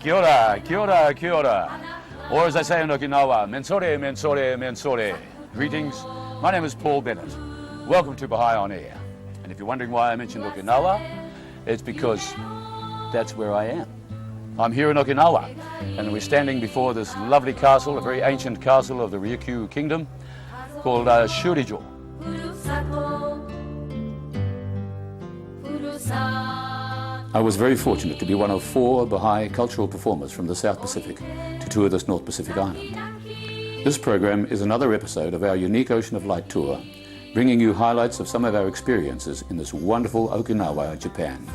Kia ora, kia ora, kia ora. Or as they say in Okinawa, mensore, mensore, mensore. Greetings, my name is Paul Bennett. Welcome to Baha'i On Air. And if you're wondering why I mentioned Okinawa, it's because that's where I am. I'm here in Okinawa, and we're standing before this lovely castle, a very ancient castle of the Ryukyu Kingdom, called Shurijo. I was very fortunate to be one of 4 Baha'i cultural performers from the South Pacific to tour this North Pacific island. This program is another episode of our unique Ocean of Light tour, bringing you highlights of some of our experiences in this wonderful Okinawa, Japan.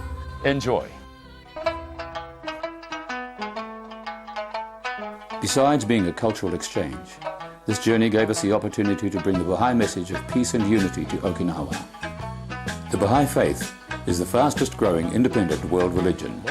Enjoy. Besides being a cultural exchange, this journey gave us the opportunity to bring the Baha'i message of peace and unity to Okinawa. The Baha'i Faith is the fastest growing independent world religion.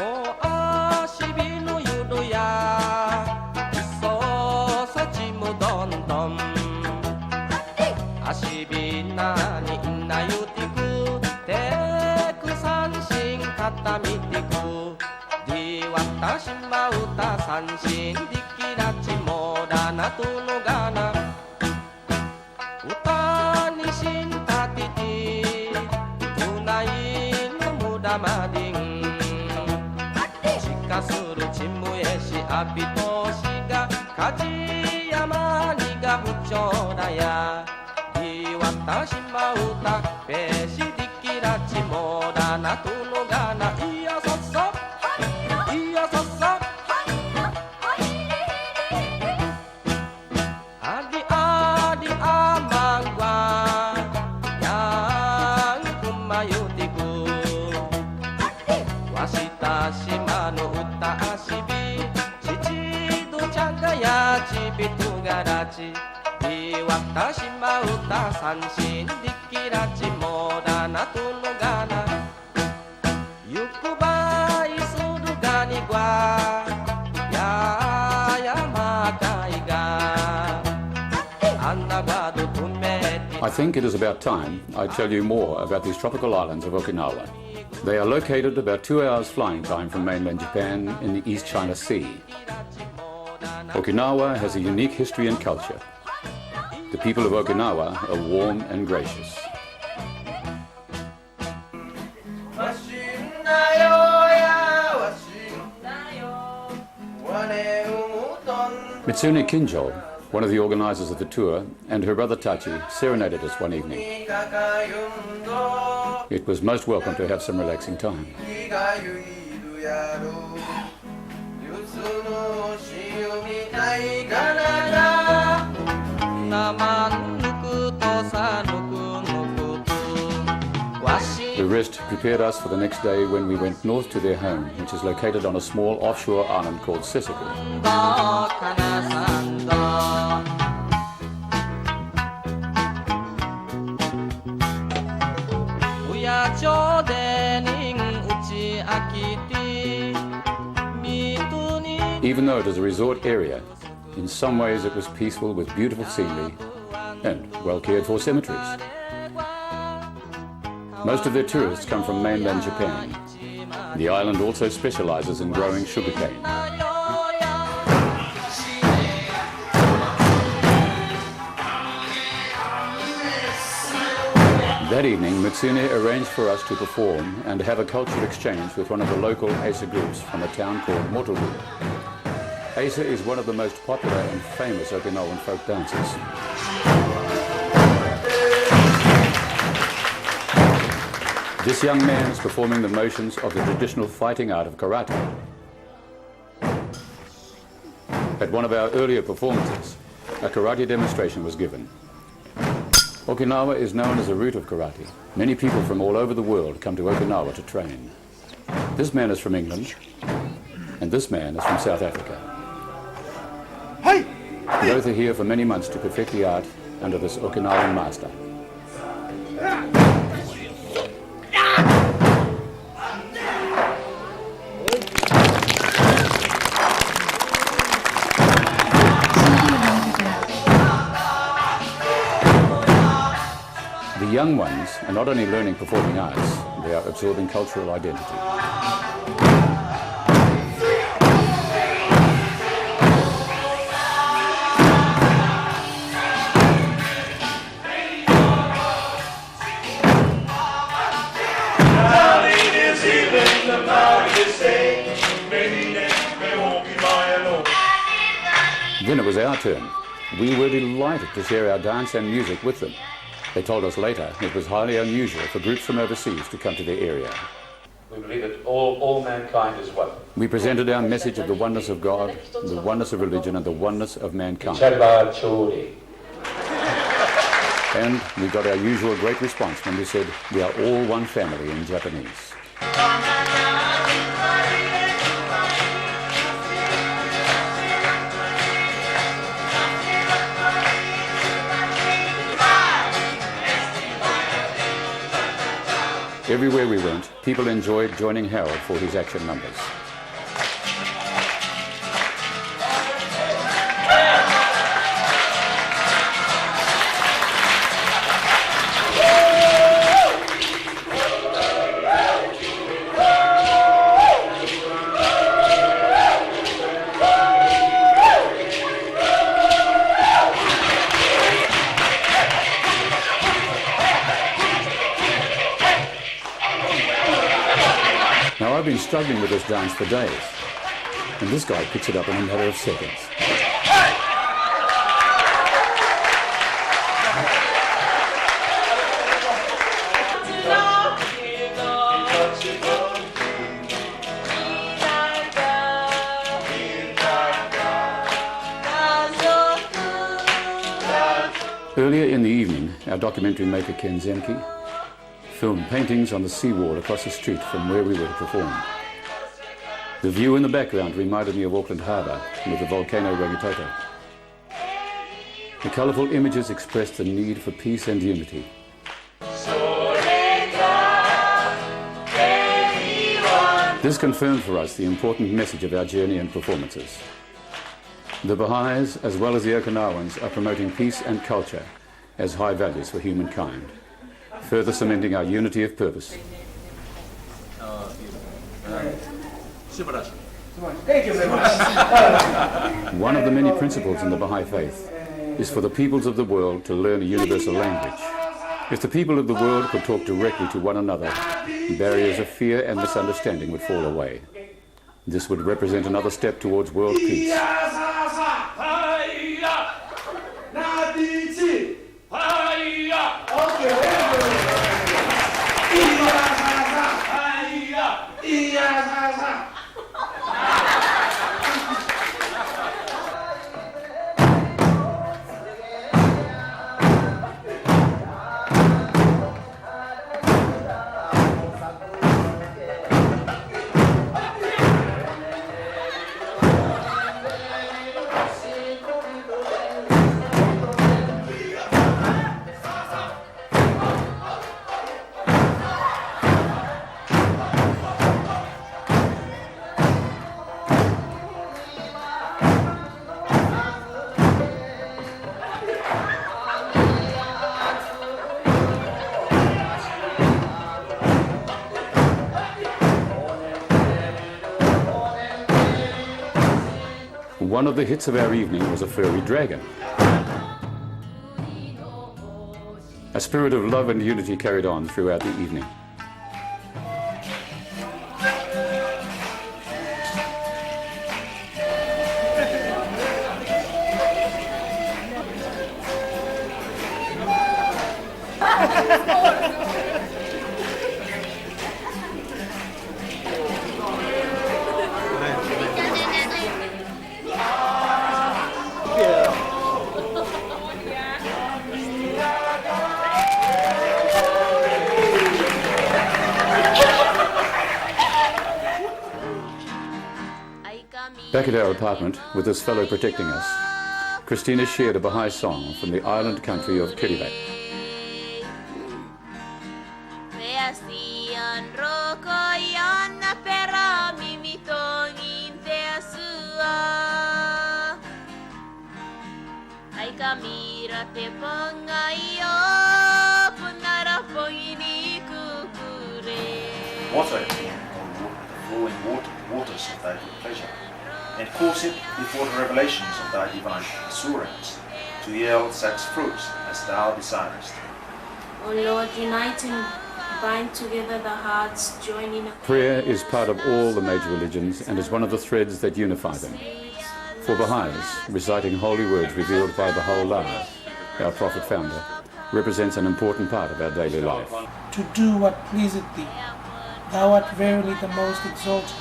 I think it is about time I tell you more about these tropical islands of Okinawa. They are located about 2 hours flying time from mainland Japan in the East China Sea. Okinawa has a unique history and culture. The people of Okinawa are warm and gracious. Mitsune Kinjo, one of the organizers of the tour, and her brother Tachi serenaded us one evening. It was most welcome to have some relaxing time. The rest prepared us for the next day when we went north to their home, which is located on a small offshore island called Sesiku. Even though it is a resort area, in some ways it was peaceful with beautiful scenery and well cared for cemeteries. Most of their tourists come from mainland Japan. The island also specializes in growing sugarcane. That evening, Mitsune arranged for us to perform and have a cultural exchange with one of the local Asa groups from a town called Motoru. Asa is one of the most popular and famous Okinawan folk dances. This young man is performing the motions of the traditional fighting art of karate. At one of our earlier performances, a karate demonstration was given. Okinawa is known as a root of karate. Many people from all over the world come to Okinawa to train. This man is from England, and this man is from South Africa. Both are here for many months to perfect the art under this Okinawan master. The young ones are not only learning performing arts, they are absorbing cultural identity. Then it was our turn. We were delighted to share our dance and music with them. They told us later it was highly unusual for groups from overseas to come to the area. We believe that all mankind is one. We presented our message of the oneness of God, the oneness of religion, and the oneness of mankind. And we got our usual great response when we said, we are all one family in Japanese. Everywhere we went, people enjoyed joining Harold for his action numbers. Now, I've been struggling with this dance for days, and this guy picks it up in a matter of seconds. Earlier in the evening, our documentary maker Ken Zenke filmed paintings on the seawall across the street from where we were to perform. The view in the background reminded me of Auckland Harbour with the volcano Rangitoto. The colourful images expressed the need for peace and unity. This confirmed for us the important message of our journey and performances. The Baha'is, as well as the Okinawans, are promoting peace and culture as high values for humankind, further cementing our unity of purpose. Thank you very much. One of the many principles in the Baha'i Faith is for the peoples of the world to learn a universal language. If the people of the world could talk directly to one another, barriers of fear and misunderstanding would fall away. This would represent another step towards world peace. One of the hits of our evening was a furry dragon. A spirit of love and unity carried on throughout the evening. Back at our apartment, with this fellow protecting us, Christina shared a Baha'i song from the island country of Kiribati. Water, flowing waters of thy good pleasure, and cause it before the revelations of thy divine assurance to yield such fruits as thou desirest. O Lord, unite and bind together the hearts, joining. Prayer is part of all the major religions and is one of the threads that unify them. For Baha'is, reciting holy words revealed by Baha'u'llah, our prophet founder, represents an important part of our daily life. To do what pleaseth thee, thou art verily the most exalted,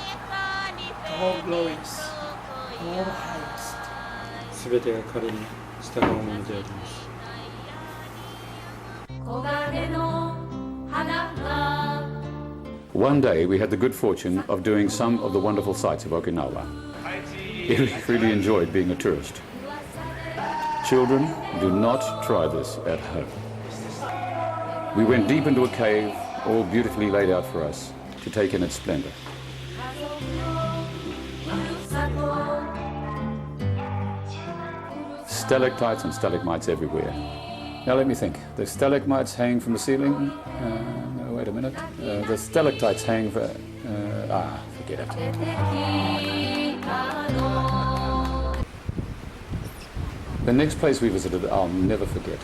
the all glorious, the all highest. すべてが彼に従うものであります。 One day we had the good fortune of doing some of the wonderful sights of Okinawa. I really enjoyed being a tourist. Children, do not try this at home. We went deep into a cave, all beautifully laid out for us, to take in its splendor. Stalactites and stalagmites everywhere. Now let me think. The stalagmites hang from the ceiling. No, wait a minute. The stalactites hang for... forget it. The next place we visited, I'll never forget.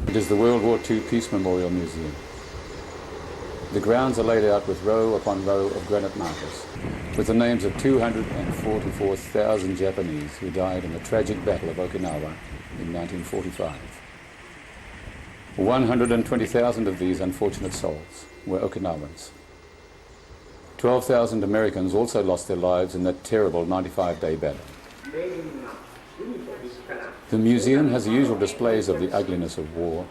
It is the World War II Peace Memorial Museum. The grounds are laid out with row upon row of granite markers, with the names of 244,000 Japanese who died in the tragic Battle of Okinawa in 1945. 120,000 of these unfortunate souls were Okinawans. 12,000 Americans also lost their lives in that terrible 95-day battle. The museum has the usual displays of the ugliness of war,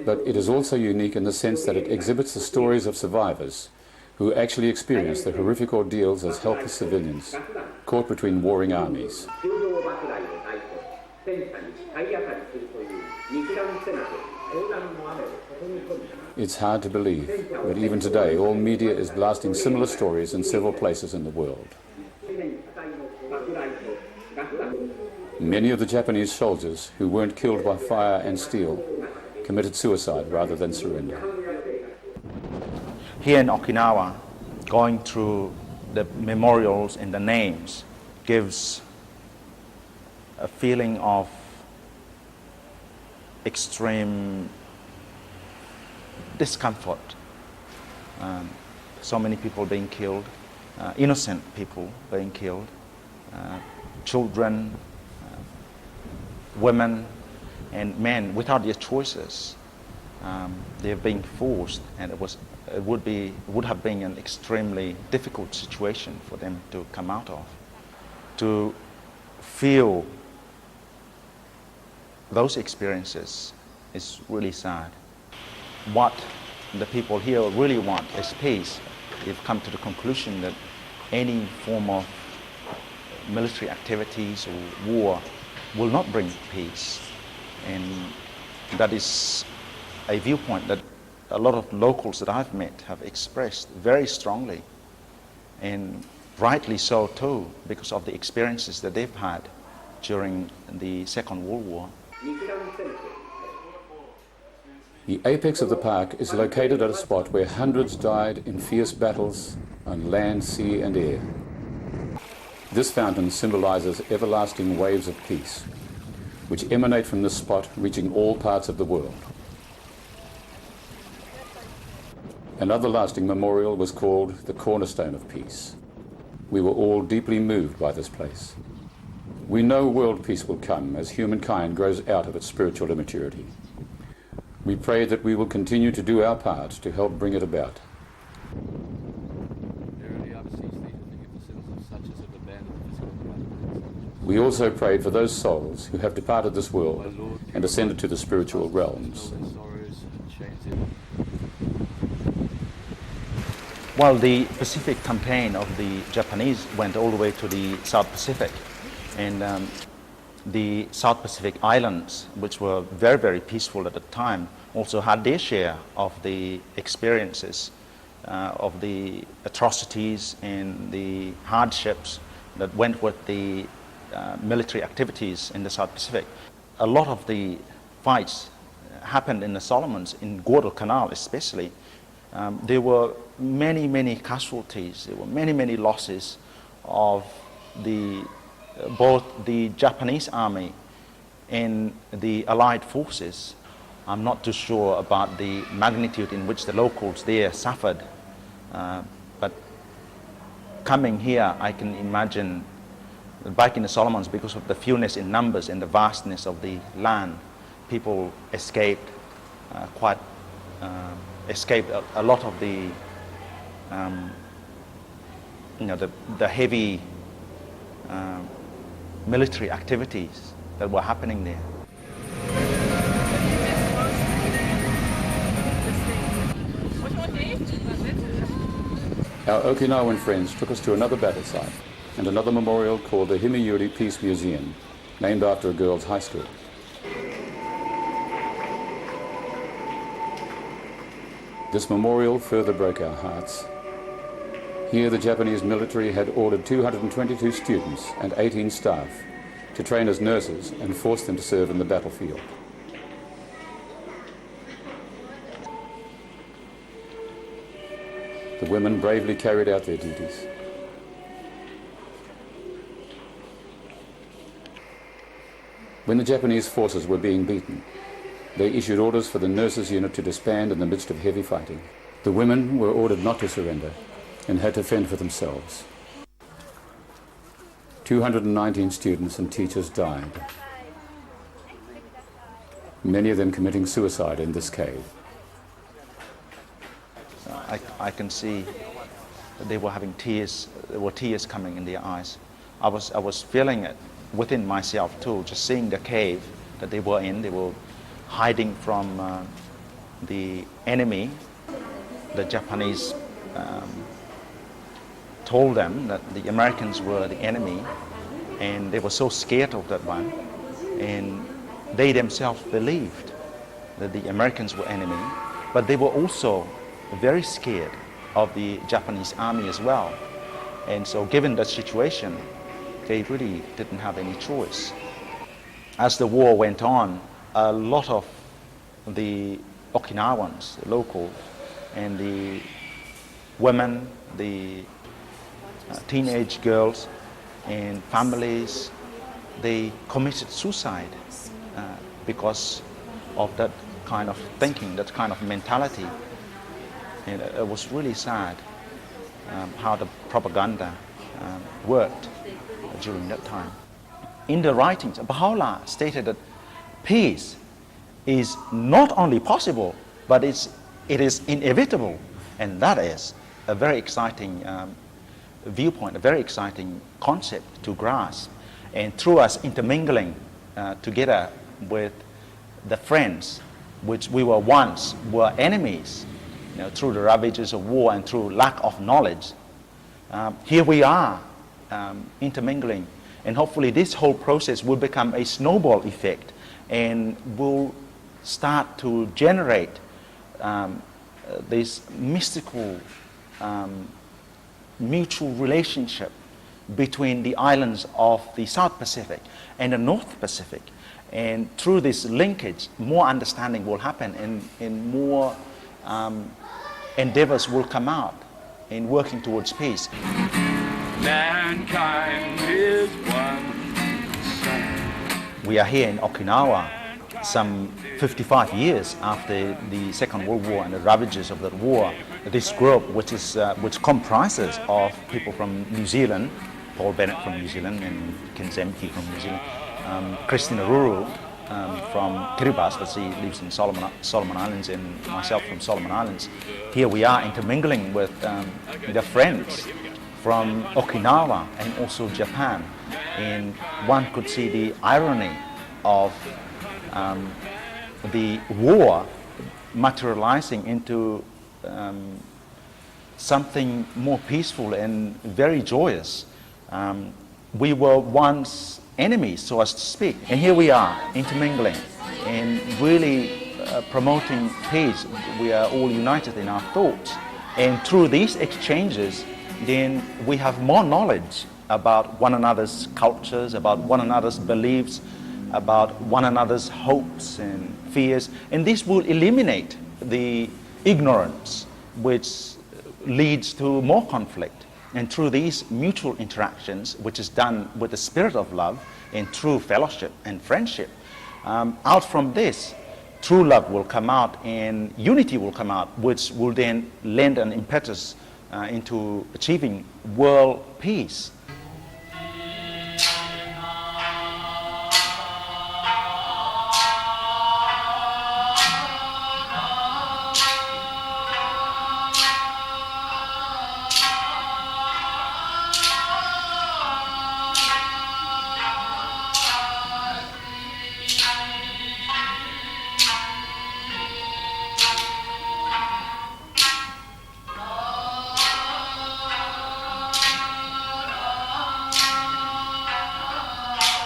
but it is also unique in the sense that it exhibits the stories of survivors who actually experienced the horrific ordeals as helpless civilians caught between warring armies. It's hard to believe, but even today all media is blasting similar stories in several places in the world. Many of the Japanese soldiers who weren't killed by fire and steel committed suicide rather than surrender. Here in Okinawa, going through the memorials and the names gives a feeling of extreme discomfort. So many people being killed, innocent people being killed, children, women and men without their choices. They're being forced, and it would have been an extremely difficult situation for them to come out of. To feel those experiences is really sad. What the people here really want is peace. They've come to the conclusion that any form of military activities or war will not bring peace. And that is a viewpoint that a lot of locals that I've met have expressed very strongly, and rightly so too, because of the experiences that they've had during the Second World War. The apex of the park is located at a spot where hundreds died in fierce battles on land, sea and air. This fountain symbolizes everlasting waves of peace, which emanate from this spot, reaching all parts of the world. Another lasting memorial was called the Cornerstone of Peace. We were all deeply moved by this place. We know world peace will come as humankind grows out of its spiritual immaturity. We pray that we will continue to do our part to help bring it about. We also prayed for those souls who have departed this world and ascended to the spiritual realms. Well, the Pacific campaign of the Japanese went all the way to the South Pacific, and the South Pacific Islands, which were very, very peaceful at the time, also had their share of the experiences of the atrocities and the hardships that went with the military activities in the South Pacific. A lot of the fights happened in the Solomons, in Guadalcanal especially. There were many, many casualties. There were many, many losses of both the Japanese army and the Allied forces. I'm not too sure about the magnitude in which the locals there suffered, but coming here, I can imagine back in the Solomons, because of the fewness in numbers and the vastness of the land, people escaped escaped a lot of the the heavy military activities that were happening there. Our Okinawan friends took us to another battle site and another memorial called the Himiyuri Peace Museum, named after a girls' high school. This memorial further broke our hearts. Here the Japanese military had ordered 222 students and 18 staff to train as nurses and forced them to serve in the battlefield. The women bravely carried out their duties. When the Japanese forces were being beaten, they issued orders for the nurses unit to disband in the midst of heavy fighting. The women were ordered not to surrender and had to fend for themselves. 219 students and teachers died, many of them committing suicide in this cave. I can see that they were having tears. There were tears coming in their eyes. I was feeling it within myself too, just seeing the cave that they were in. They were hiding from the enemy. The Japanese told them that the Americans were the enemy, and they were so scared of that one. And they themselves believed that the Americans were enemy, but they were also very scared of the Japanese army as well. And so given that situation, they really didn't have any choice. As the war went on, a lot of the Okinawans, the locals, and the women, the teenage girls and families, they committed suicide because of that kind of thinking, that kind of mentality. And it was really sad how the propaganda worked during that time. In the writings, Baha'u'llah stated that peace is not only possible, but it is inevitable. And that is a very exciting viewpoint, a very exciting concept to grasp. And through us intermingling together with the friends, which we were once were enemies, through the ravages of war and through lack of knowledge, here we are intermingling. And hopefully this whole process will become a snowball effect and will start to generate this mystical mutual relationship between the islands of the South Pacific and the North Pacific. And through this linkage, more understanding will happen and more endeavors will come out in working towards peace. Mankind is one. We are here in Okinawa some 55 years after the Second World War and the ravages of that war. This group, which comprises of people from New Zealand, Paul Bennett from New Zealand and Ken Zemke from New Zealand, Christina Ruru from Kiribati, but she lives in Solomon Islands, and myself from Solomon Islands. Here we are intermingling with the friends from Okinawa and also Japan, and one could see the irony of the war materializing into something more peaceful and very joyous. We were once enemies, so as to speak, and here we are intermingling and really promoting peace. We are all united in our thoughts, and through these exchanges then we have more knowledge about one another's cultures, about one another's beliefs, about one another's hopes and fears, and this will eliminate the ignorance which leads to more conflict. And through these mutual interactions, which is done with the spirit of love and true fellowship and friendship, out from this, true love will come out and unity will come out, which will then lend an impetus into achieving world peace.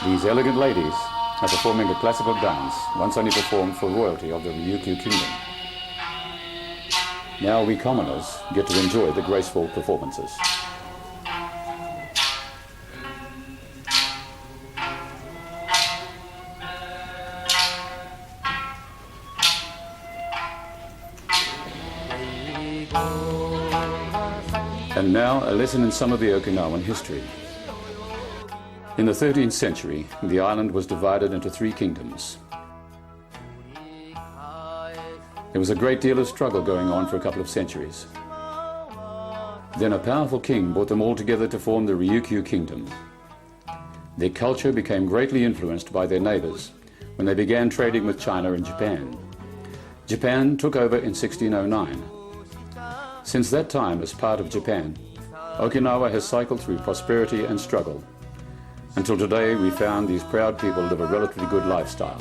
These elegant ladies are performing a classical dance once only performed for royalty of the Ryukyu Kingdom. Now we commoners get to enjoy the graceful performances. And now a lesson in some of the Okinawan history. In the 13th century, the island was divided into 3 kingdoms. There was a great deal of struggle going on for a couple of centuries. Then a powerful king brought them all together to form the Ryukyu Kingdom. Their culture became greatly influenced by their neighbors when they began trading with China and Japan. Japan took over in 1609. Since that time, as part of Japan, Okinawa has cycled through prosperity and struggle. Until today, we found these proud people live a relatively good lifestyle.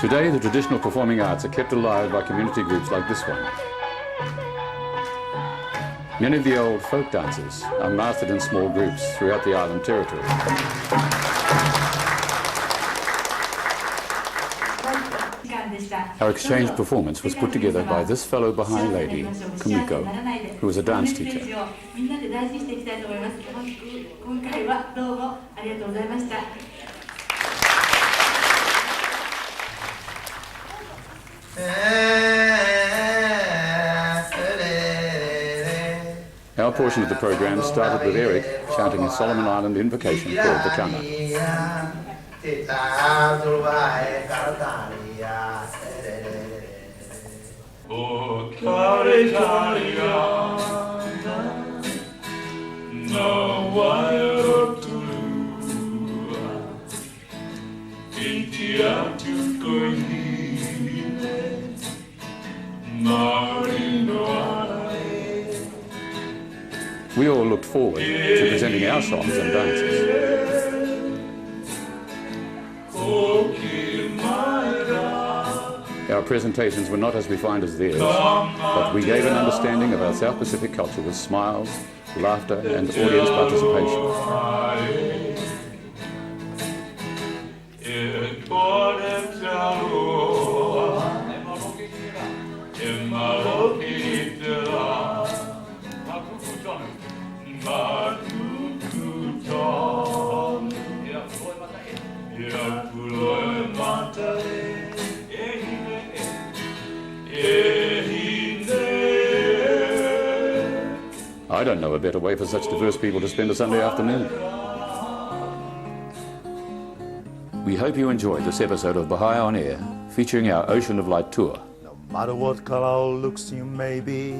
Today, the traditional performing arts are kept alive by community groups like this one. Many of the old folk dances are mastered in small groups throughout the island territory. Our exchange performance was put together by this fellow Baha'i lady, Kumiko, who was a dance teacher. Our portion of the program started with Eric chanting a Solomon Island invocation called the Chama. We all looked forward to presenting our songs and dances. Our presentations were not as refined as theirs, but we gave an understanding of our South Pacific culture with smiles, laughter, and audience participation. I don't know a better way for such diverse people to spend a Sunday afternoon. We hope you enjoyed this episode of Baha'i On Air, featuring our Ocean of Light tour. No matter what color or looks you may be,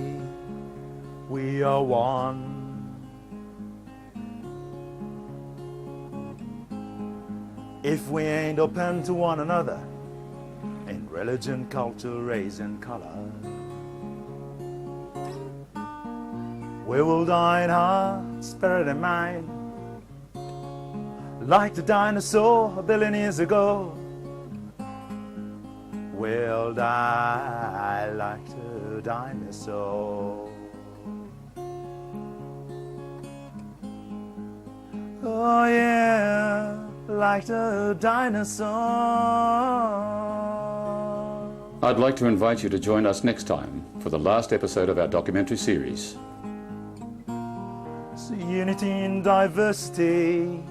we are one. If we ain't open to one another in religion, culture, race, and color, we will die in heart, spirit, and mind, like the dinosaur a billion years ago. Well, I like the dinosaur. Oh yeah, like the dinosaur. I'd like to invite you to join us next time for the last episode of our documentary series. So unity in diversity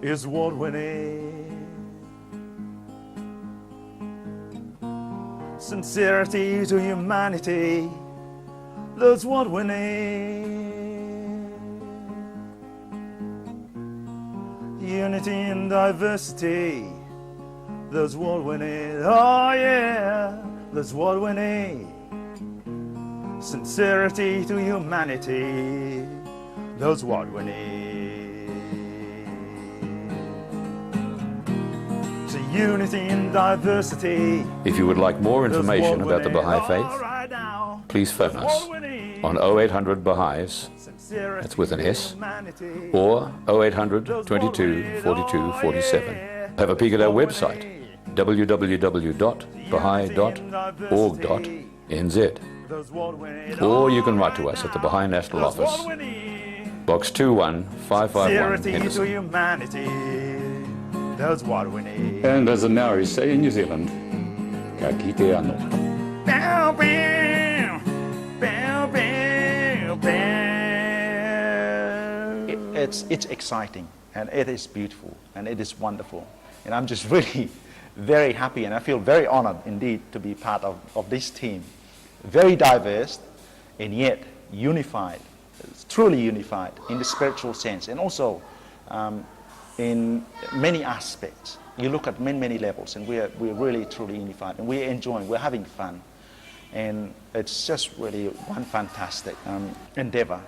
is what we need. Sincerity to humanity, that's what we need. Unity in diversity, that's what we need. Oh yeah, that's what we need. Sincerity to humanity, that's what we need. So unity in diversity. If you would like more information about the Baha'i Faith, please phone us on 0800 Baha'is, that's with an S, or 0800 22 42 47. Have a peek at our website, www.baha'i.org.nz. Or you can write to us at the Baha'i National Office, Box 21551, Henderson. That's what we need. And as the Maori say in New Zealand, ka kite anō. Bow, bow, bow, bow, bow. It's exciting, and it is beautiful, and it is wonderful. And I'm just really very happy, and I feel very honored indeed to be part of this team. Very diverse, and yet unified, truly unified in the spiritual sense, and also in many aspects. You look at many levels, and we're really truly unified, and we're enjoying, we're having fun, and it's just really one fantastic endeavor